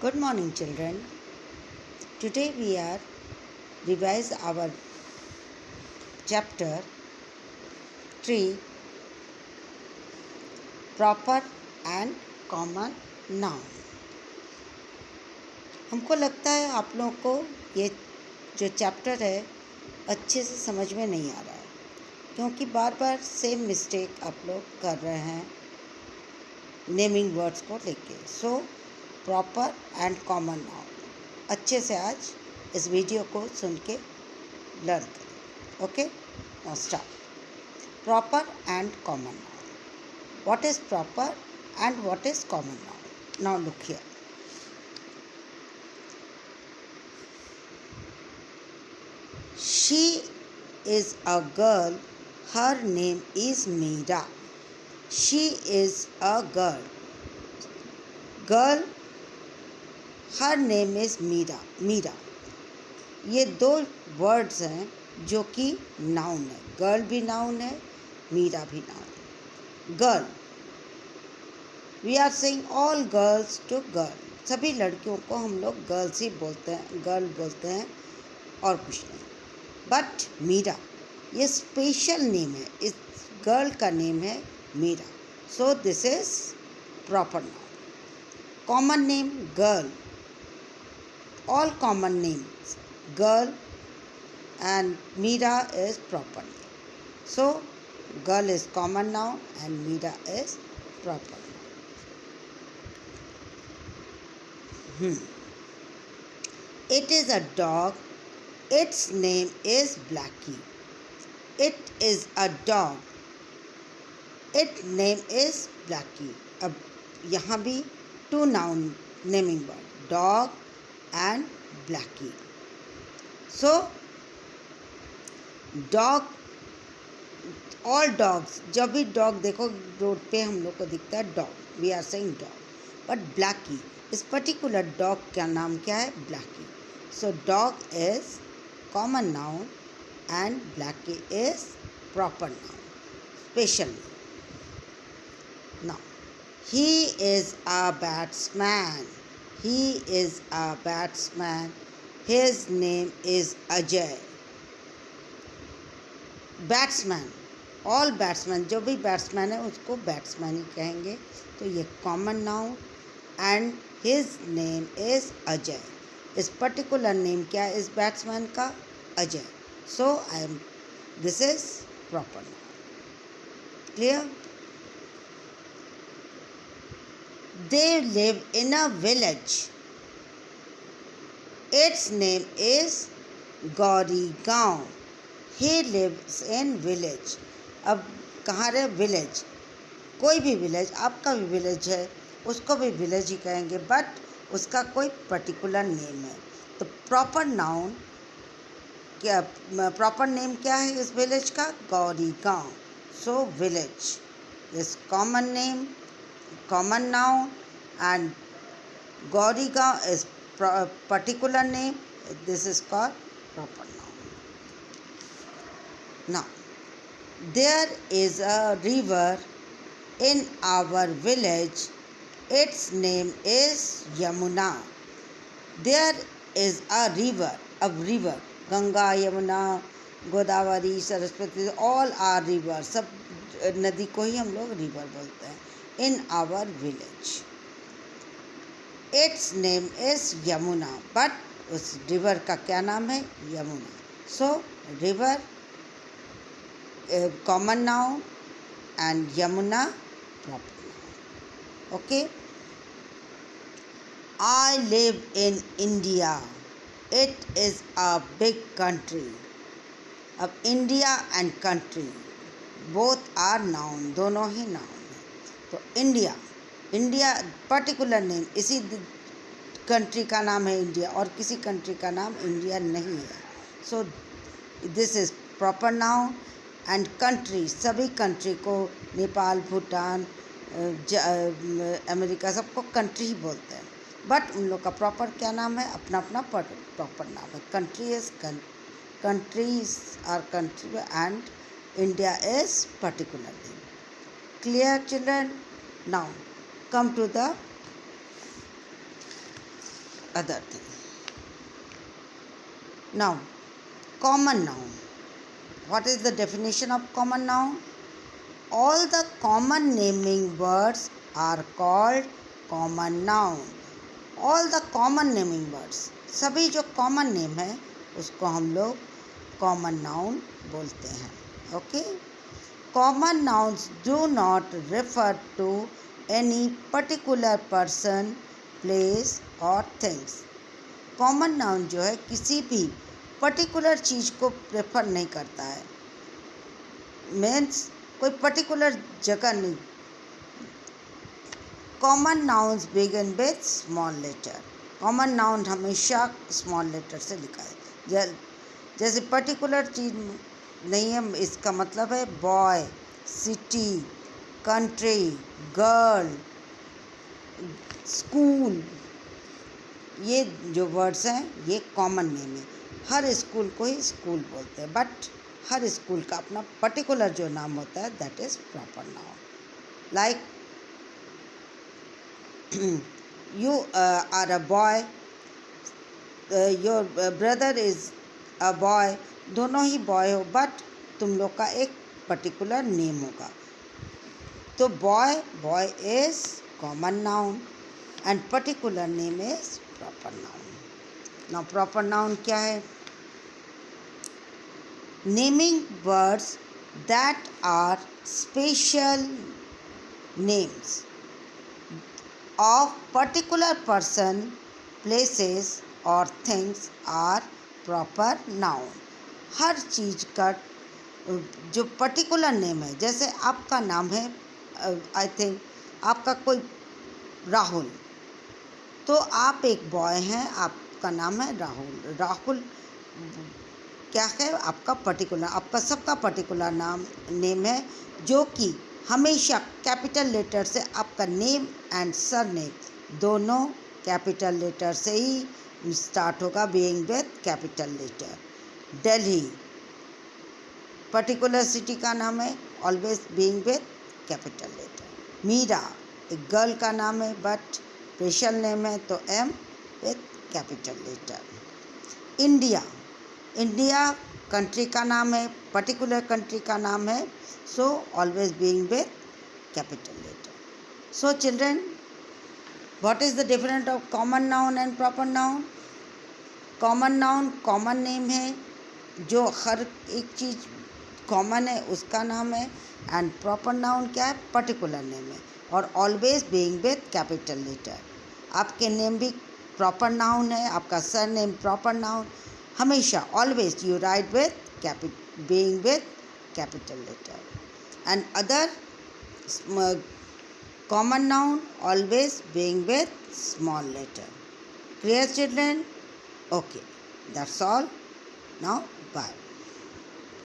Good morning, children. Today we are revise our chapter 3 proper and common noun. हमको लगता है आप लोगों को ये जो चैप्टर है अच्छे से समझ में नहीं आ रहा है क्योंकि बार बार सेम मिस्टेक आप लोग कर रहे हैं नेमिंग वर्ड्स को लेके. So proper and common noun अच्छे से आज इस वीडियो को सुन के लर्न करें. Okay, now start. Proper and common noun. What is proper and what is common noun? Now look here. She is a girl. Her name is Meera. She is a girl. Girl. Her name is Meera. Meera. ये दो words हैं जो कि noun है. Girl भी noun है, मीरा भी noun है. Girl, we are saying all girls to girl. सभी लड़कियों को हम लोग गर्ल्स ही बोलते हैं, गर्ल बोलते हैं और कुछ नहीं. बट मीरा ये स्पेशल नेम है. इस गर्ल का नेम है Meera. So this is proper noun. Common name girl. All common names girl and Meera is proper name. So girl is common noun and Meera is proper noun. It is a dog. Its name is Blackie. It is a dog. Its name is Blackie. अब यहाँ भी two noun naming word, dog and Blackie. So dog, all dogs, जब भी dog देखो road पे हम लोग को दिखता है dog, we are saying dog. But Blackie, इस particular dog का नाम क्या है? Blackie. So dog is common noun and Blackie is proper noun, special noun. Now he is a batsman. He is a batsman. His name is Ajay. Batsman, all batsman, जो भी batsman है उसको batsman ही कहेंगे. तो ये common noun and his name is Ajay. इस particular name क्या है इस batsman का? Ajay. So this is proper noun. Clear? They live in a village. Its name is Gaurigaon. He lives in village. अब कहाँ रहे? विलेज. कोई भी विलेज, आपका भी विलेज है, उसको भी विलेज ही कहेंगे, बट उसका कोई पर्टिकुलर नेम है. तो प्रॉपर नाउन क्या, प्रॉपर नेम क्या है इस विलेज का? Gaurigaon. So village is common name, common noun, and Gaurigaon is particular name. This is called proper noun. Now there is a river in our village. Its name is Yamuna. There is a river. Ganga, Yamuna, Godavari, Saraswati, all are rivers. सब नदी को ही हम लोग river बोलते हैं. In our village. Its name is Yamuna. But उस river का क्या नाम है? Yamuna. So river common noun and Yamuna proper noun. Okay. I live in India. It is a big country. अब India and country both are noun. दोनों ही noun. तो India particular name, इसी country का नाम है इंडिया और किसी कंट्री का नाम इंडिया नहीं है. So this is proper noun and country, सभी कंट्री को नेपाल, भूटान, अमेरिका सबको कंट्री ही बोलते हैं. बट उन लोग का प्रॉपर क्या नाम है? अपना अपना प्रॉपर नाम है. Countries our country and India is particular name. Clear, children? Now come to the other thing. Now, common noun. What is the definition of common noun? All the common naming words are called common noun. All the common naming words, सभी जो common name है उसको हम लोग common noun बोलते हैं. Okay? Common nouns do not refer to any particular person, place or things. Common noun जो है किसी भी particular चीज़ को प्रेफर नहीं करता है. Means कोई particular जगह नहीं. Common nouns begin with small letter. Common noun हमेशा small letter से लिखा है. जैसे particular चीज़ नहीं है, इसका मतलब है boy, city, country, girl, school. ये जो वर्ड्स हैं ये कॉमन नेम है. हर स्कूल को ही स्कूल बोलते हैं, बट हर स्कूल का अपना पर्टिकुलर जो नाम होता है that is proper noun. Like you are a boy, your brother is a boy. दोनों ही बॉय हो बट तुम लोग का एक पर्टिकुलर नेम होगा. तो boy is common noun and particular name is proper noun. Now proper noun क्या है? Naming words that are special names of particular person, places or things are proper noun. हर चीज़ का जो पर्टिकुलर नेम है, जैसे आपका नाम है आई थिंक आपका कोई राहुल, तो आप एक बॉय हैं, आपका नाम है राहुल. राहुल क्या है? आपका पर्टिकुलर, आपका सबका पर्टिकुलर नेम है जो कि हमेशा कैपिटल लेटर से आपका नेम एंड सर नेम दोनों कैपिटल लेटर से ही स्टार्ट होगा, being with capital letter. Delhi particular city का नाम है, always being with capital letter. Meera एक गर्ल का नाम है बट स्पेशल नेम है तो M with capital letter. India country का नाम है, पर्टिकुलर कंट्री का नाम है, so always being with capital letter. So children, what is the difference of common noun and proper noun? Common noun common name है, जो हर एक चीज़ कॉमन है उसका नाम है. एंड प्रॉपर नाउन क्या है? पर्टिकुलर नेम है और always being with capital letter. आपके नेम भी प्रॉपर नाउन है, आपका सर नेम प्रॉपर नाउन. हमेशा always you write with being with capital letter. And other common noun always being with small letter. Clear children? Okay, that's all. Now bye.